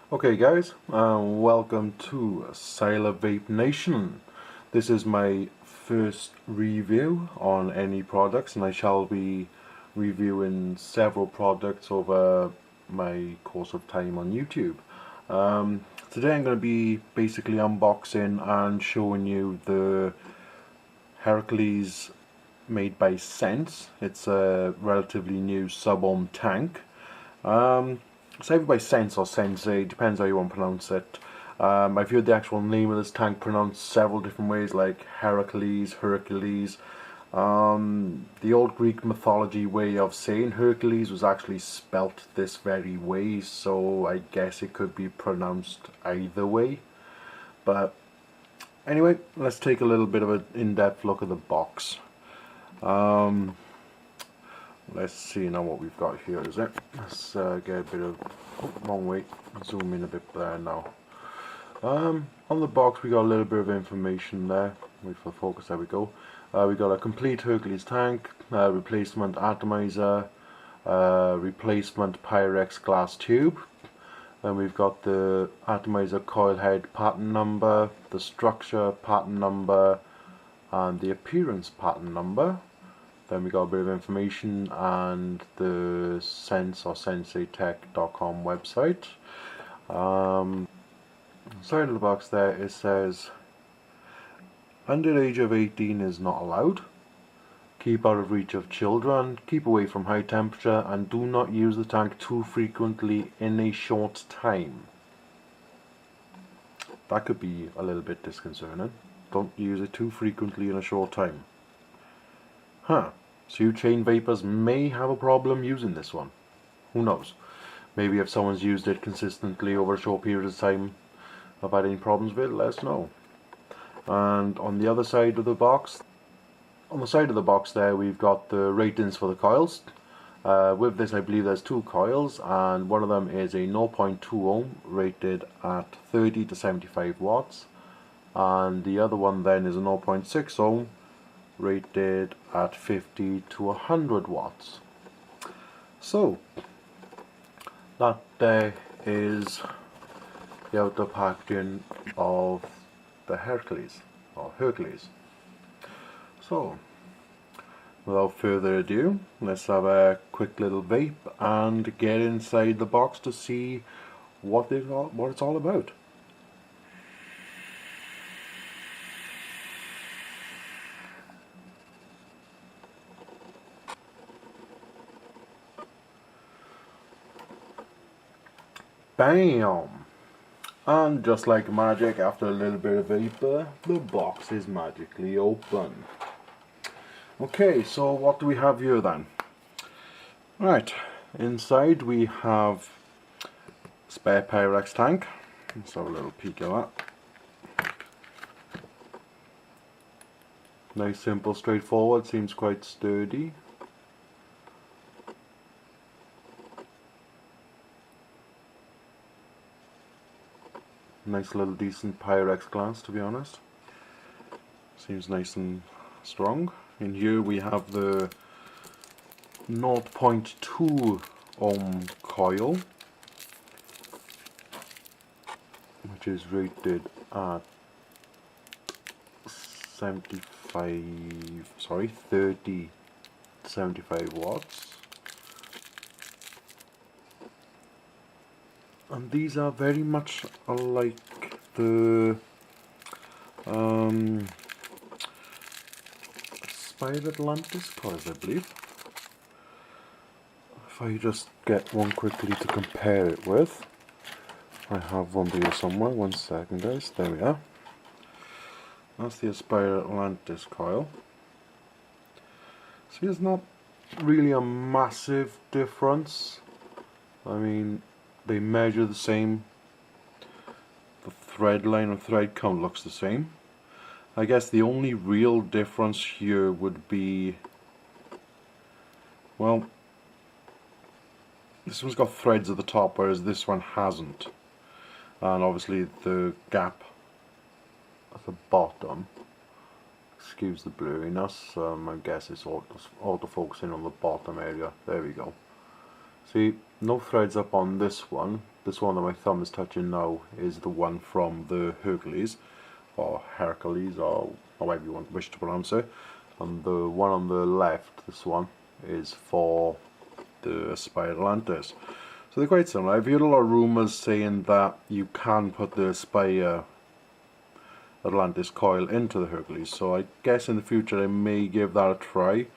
Okay guys, welcome to Sylar Vape Nation. This is my first review on any products, and I shall be reviewing several products over my course of time on YouTube. Today I'm going to be basically unboxing and showing you the Herkales made by Sense. It's a relatively new sub ohm tank. It's either by Sense or Sensei, depends how you want to pronounce it. I've heard the actual name of this tank pronounced several different ways, like Heracles, Hercules. The old Greek mythology way of saying Hercules was actually spelt this very way, so I guess it could be pronounced either way. But anyway, let's take a little bit of an in-depth look at the box. Let's see now what we've got here, is it? Let's get a bit of, wrong way, zoom in a bit there now. On the box we got a little bit of information there, wait for focus, there we go. We got a complete Hercules tank, replacement atomizer, replacement Pyrex glass tube. Then we've got the atomizer coil head pattern number, the structure pattern number, and the appearance pattern number. Then we got a bit of information and the Sense or SenseiTech.com website. Side of the box there it says, under the age of 18 is not allowed. Keep out of reach of children. Keep away from high temperature and do not use the tank too frequently in a short time. That could be a little bit disconcerting. Don't use it too frequently in a short time. Huh, so you chain vapors may have a problem using this one. Who knows? Maybe if someone's used it consistently over a short period of time, have had any problems with it, let us know. And on the other side of the box, on the side of the box there, we've got the ratings for the coils. With this I believe there's two coils, and one of them is a 0.2 ohm rated at 30 to 75 watts, and the other one then is a 0.6 ohm rated at 50 to 100 watts. So that is the outer packaging of the Herkales or Herkales. So without further ado, let's have a quick little vape and get inside the box to see what it's all about. Bam! And just like magic, after a little bit of vapor, the box is magically open. Okay, so what do we have here then? Right, inside we have spare Pyrex tank. Let's have a little peek at that. Nice, simple, straightforward, seems quite sturdy. Nice little decent Pyrex glass, to be honest. Seems nice and strong. In here we have the 0.2 ohm coil, which is rated at 30 to 75 watts. And these are very much like the Spider Atlantis coils, I believe. If I just get one quickly to compare it with, I have one here somewhere. One second, guys. There we are. That's the Spider Atlantis coil. See, there's not really a massive difference. I mean, they measure the same. The thread line and thread count looks the same. I guess the only real difference here would be, well, this one's got threads at the top, whereas this one hasn't. And obviously the gap at the bottom, excuse the blurriness, I guess it's auto-focusing on the bottom area. There we go. See, no threads up on this one. This one that my thumb is touching now is the one from the Herkales, or Herkales, or however you wish to pronounce it. And the one on the left, this one, is for the Aspire Atlantis. So they're quite similar. I've heard a lot of rumours saying that you can put the Aspire Atlantis coil into the Herkales, so I guess in the future I may give that a try,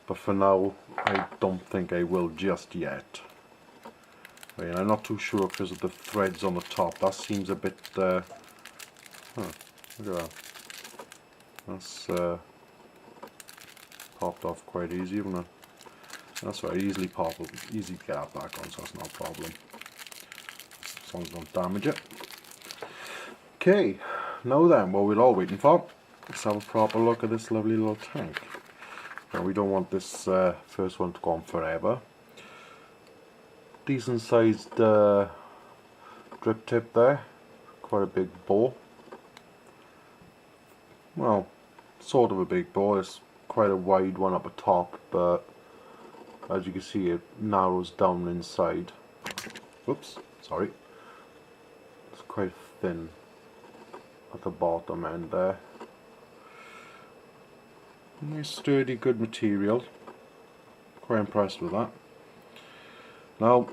but for now I don't think I will just yet. Right, I'm not too sure because of the threads on the top. That seems a bit look at that. That's popped off quite easy, isn't it? That's right, easy get that back on, so that's no problem. As long as I don't damage it. Okay, now then, what we're all waiting for, let's have a proper look at this lovely little tank. Now we don't want this first one to go on forever. Decent sized drip tip there, quite a big bore. Well, sort of a big bore, it's quite a wide one up the top, but as you can see it narrows down inside. Whoops, sorry. It's quite thin at the bottom end there. Nice sturdy, good material. Quite impressed with that. Now,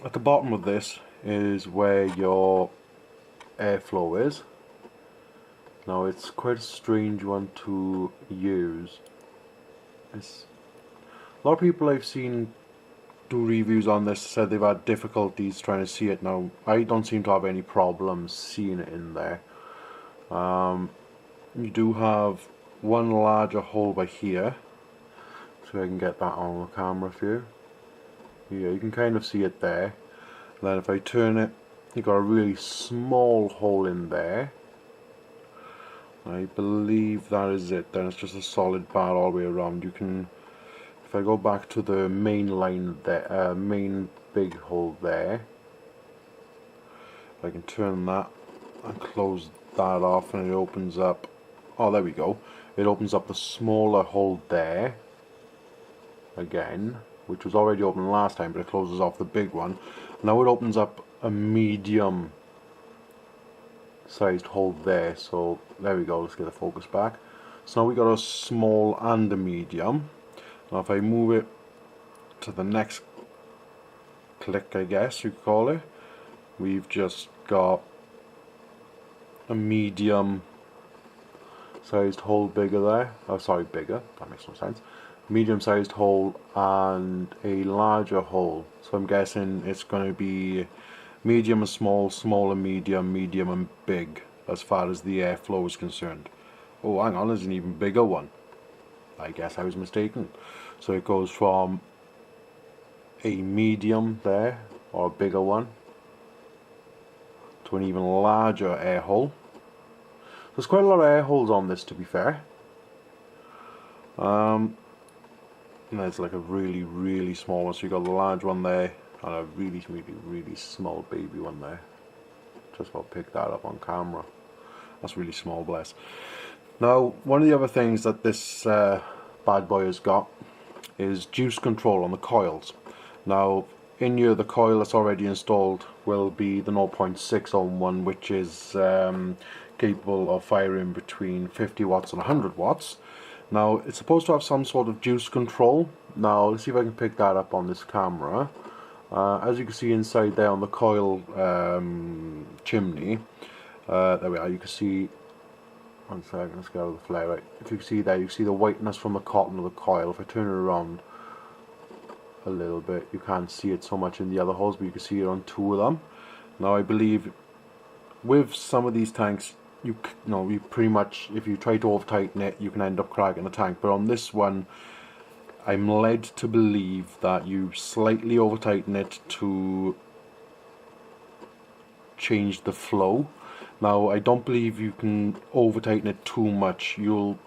at the bottom of this is where your airflow is. Now it's quite a strange one to use. A lot of people I've seen do reviews on this said they've had difficulties trying to see it. Now I don't seem to have any problems seeing it in there. You do have one larger hole by here, so I can get that on the camera for you. Yeah, you can kind of see it there. And then if I turn it, you've got a really small hole in there. I believe that is it. Then it's just a solid bar all the way around. You can, if I go back to the main line there, main big hole there, I can turn that and close that off, and it opens up. Oh, there we go. It opens up the smaller hole there again, which was already open last time, but it closes off the big one. Now it opens up a medium sized hole there, so there we go. Let's get the focus back. So now we got a small and a medium. Now if I move it to the next click, I guess you could call it, we've just got a medium sized hole bigger there. Oh, sorry, bigger, that makes no sense. Medium sized hole and a larger hole, so I'm guessing it's going to be medium and small, small and medium, medium and big as far as the airflow is concerned. Oh, hang on, there's an even bigger one. I guess I was mistaken. So it goes from a medium there, or a bigger one, to an even larger air hole. There's quite a lot of air holes on this, to be fair. And there's like a really small one, so you got a large one there and a really small baby one there. Just about pick that up on camera. That's really small, bless. Now, one of the other things that this bad boy has got is juice control on the coils. Now, in here, the coil that's already installed will be the 0.6 ohm one, which is capable of firing between 50 watts and 100 watts. Now, it's supposed to have some sort of juice control. Now, let's see if I can pick that up on this camera. As you can see inside there on the coil chimney, there we are, you can see, one second, let's get out of the flare. Right. If you can see there, you can see the whiteness from the cotton of the coil. If I turn it around a little bit, you can't see it so much in the other holes, but you can see it on two of them. Now I believe with some of these tanks, you pretty much, if you try to over tighten it, you can end up cracking the tank. But on this one, I'm led to believe that you slightly over tighten it to change the flow. Now I don't believe you can over tighten it too much. You'll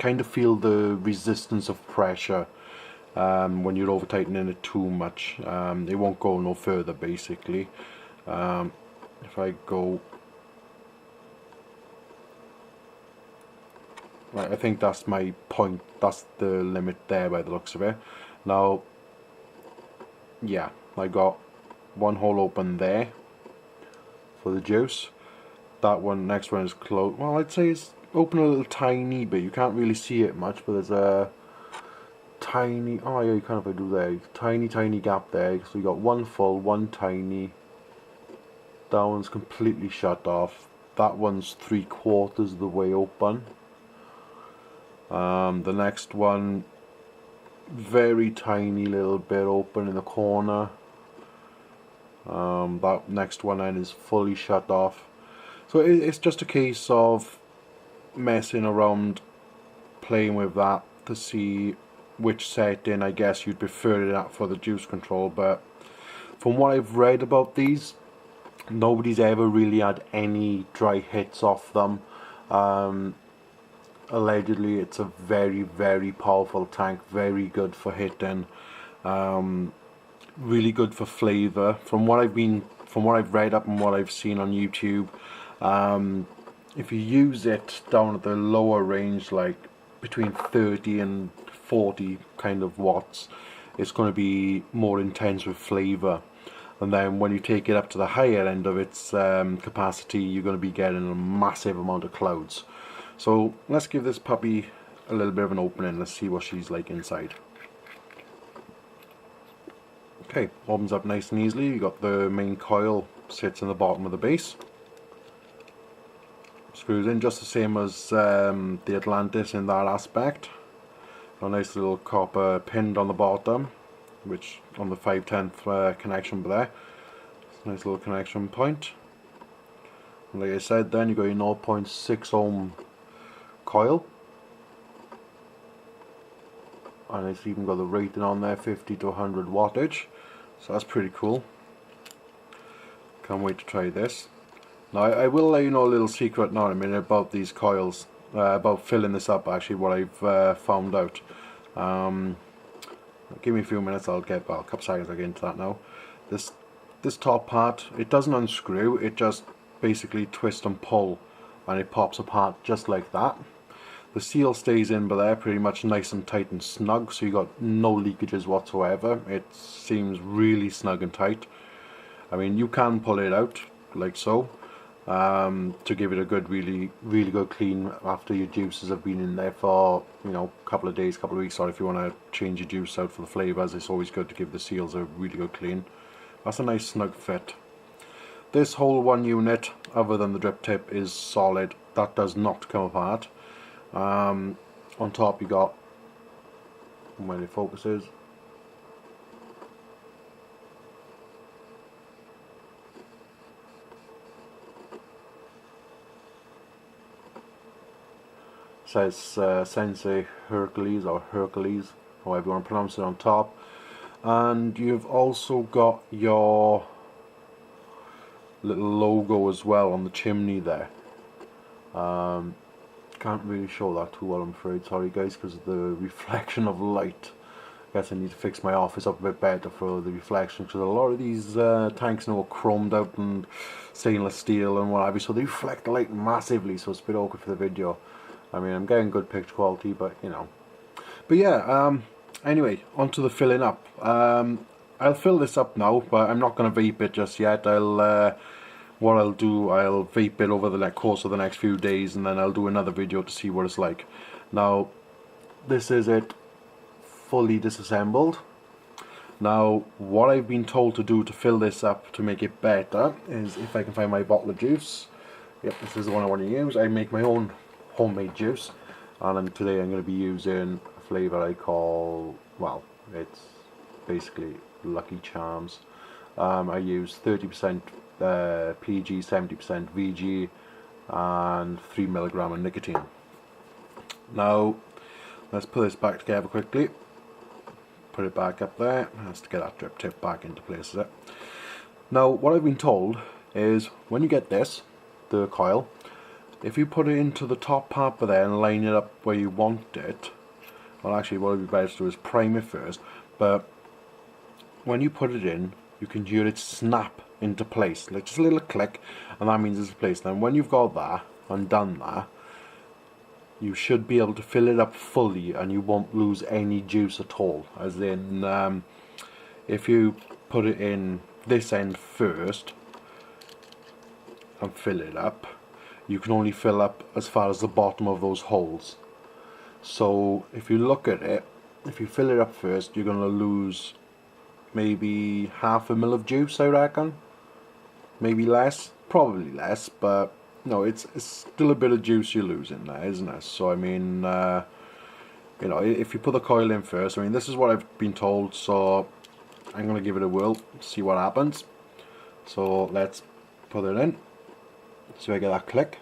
kind of feel the resistance of pressure when you're over tightening it too much. It won't go no further, basically. If I go right, I think that's my point. That's the limit there by the looks of it. Now, yeah, I got one hole open there for the juice. That one, next one is closed. Well, I'd say it's open a little tiny bit. You can't really see it much, but there's a tiny, oh yeah, you can if I do there, tiny gap there. So you got one full, one tiny. That one's completely shut off. That one's 3/4 of the way open. The next one, very tiny little bit open in the corner. That next one then is fully shut off. So it's just a case of messing around, playing with that to see which setting I guess you'd prefer it at for the juice control. But from what I've read about these, nobody's ever really had any dry hits off them. Allegedly it's a very powerful tank, very good for hitting, really good for flavour. From what I've read up and what I've seen on YouTube, if you use it down at the lower range, like between 30 and 40 kind of watts, it's going to be more intense with flavour. And then when you take it up to the higher end of its capacity, you're going to be getting a massive amount of clouds. So let's give this puppy a little bit of an opening. Let's see what she's like inside. Okay, opens up nice and easily. You got the main coil sits in the bottom of the base. Screws in just the same as the Atlantis in that aspect. A nice little copper pinned on the bottom, which on the 5/10 connection there. Nice little connection point. And like I said, then you got your 0.6 ohm coil, and it's even got the rating on there, 50 to 100 wattage. So that's pretty cool. Can't wait to try this. Now I will let you know a little secret now in a minute about these coils, about filling this up. Actually, what I've found out. Give me a few minutes. I'll get about a couple seconds. I'll get into that now. This top part, it doesn't unscrew. It just basically twists and pull, and it pops apart just like that. The seal stays in by there, pretty much nice and tight and snug. So you got no leakages whatsoever. It seems really snug and tight. I mean, you can pull it out like so, to give it a good, really good clean after your juices have been in there for, you know, a couple of days, couple of weeks. Or if you want to change your juice out for the flavours, it's always good to give the seals a really good clean. That's a nice snug fit. This whole one unit, other than the drip tip, is solid. That does not come apart. On top you got, when it focuses, says Sensei Herkales, or Herkales, however you want to pronounce it, on top. And you've also got your little logo as well on the chimney there. Can't really show that too well, I'm afraid, sorry guys, because of the reflection of light. I guess I need to fix my office up a bit better for the reflection, because a lot of these tanks now are chromed out and stainless steel and what have you, so they reflect the light massively, so it's a bit awkward for the video. I mean, I'm getting good picture quality, but you know. But yeah, anyway, onto the filling up. I'll fill this up now, but I'm not going to vape it just yet. What I'll do, I'll vape it over the course of the next few days, and then I'll do another video to see what it's like. Now, this is it fully disassembled. Now, what I've been told to do to fill this up to make it better is, if I can find my bottle of juice. Yep, this is the one I want to use. I make my own homemade juice, and then today I'm going to be using a flavour I call, well, it's basically Lucky Charms. I use 30% PG, 70% VG, and 3 mg of nicotine. Now, let's put this back together quickly. Put it back up there. Has to get that drip tip back into place. Is it? Now, what I've been told is, when you get this, the coil, if you put it into the top part of there and line it up where you want it, well, actually what would be better to do is prime it first, but when you put it in, you can hear it snap into place, like just a little click, and that means it's in place. Then when you've got that and done that, you should be able to fill it up fully and you won't lose any juice at all. As in, if you put it in this end first and fill it up, you can only fill up as far as the bottom of those holes. So if you look at it, if you fill it up first, you're going to lose maybe half a mil of juice, I reckon. Maybe less, probably less, but no, it's still a bit of juice you're losing there, isn't it? So I mean, you know, if you put the coil in first, I mean, this is what I've been told, so I'm going to give it a whirl, see what happens. So let's put it in, see if I get that click.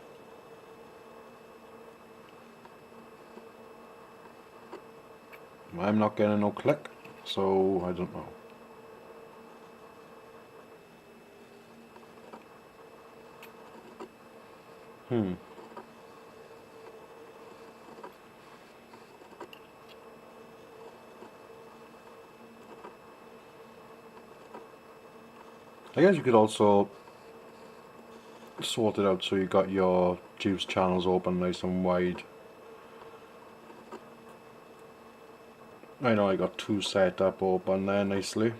I'm not getting no click, so I don't know. I guess you could also sort it out so you got your juice channels open nice and wide. I know I got two set up open there nicely.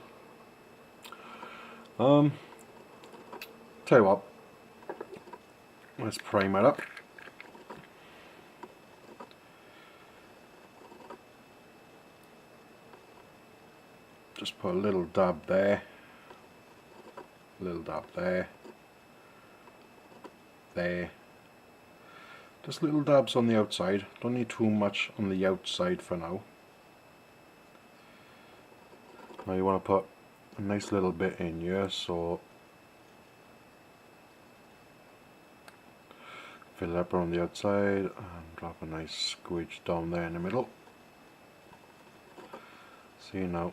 Tell you what, let's prime it up. Just put a little dab there, little dab there, there. Just little dabs on the outside, don't need too much on the outside for now. Now you want to put a nice little bit in here, so fill it up around the outside and drop a nice squidge down there in the middle. See, now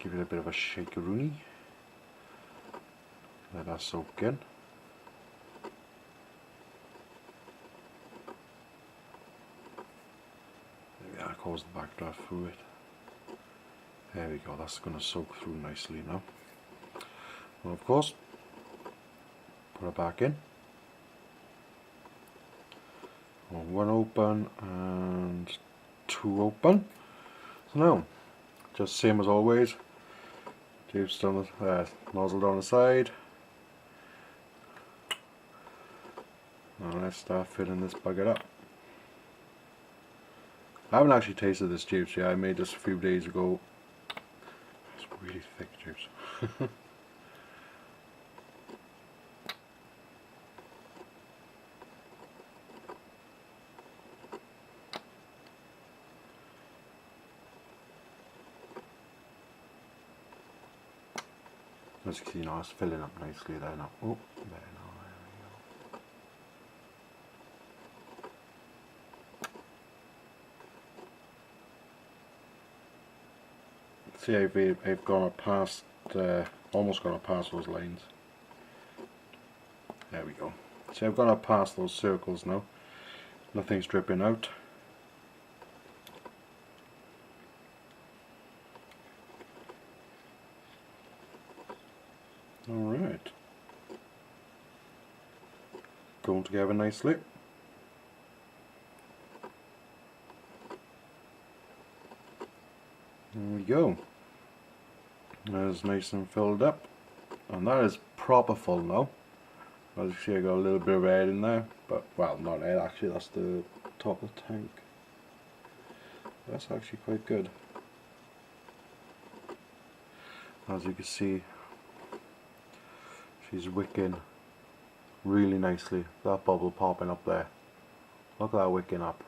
give it a bit of a shakeroonie. Let that soak in. Maybe that caused the backdraft through it. There we go, that's going to soak through nicely now. And of course, put it back in. One open and two open. So now, just same as always, juice down the nozzle down the side. Now let's start filling this bucket up. I haven't actually tasted this juice yet. I made this a few days ago. It's really thick juice. As you can see now, it's filling up nicely there now. Oh, there now, there we go. See, I've gone up past, almost gone up past those lines. There we go. See, I've gone up past those circles now. Nothing's dripping out. Alright. Going together nicely. There we go. That is nice and filled up. And that is proper full now. As you see, I got a little bit of air in there. But, well, not air actually, that's the top of the tank. That's actually quite good. As you can see, she's wicking really nicely. That bubble popping up there. Look at that wicking up.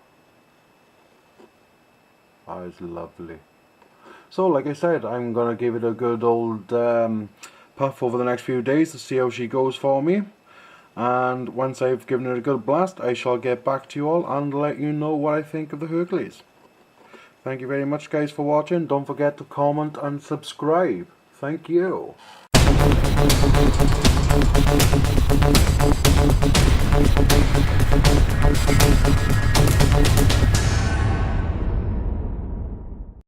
That is lovely. So like I said, I'm going to give it a good old puff over the next few days to see how she goes for me. And once I've given it a good blast, I shall get back to you all and let you know what I think of the Herkales. Thank you very much guys for watching. Don't forget to comment and subscribe. Thank you.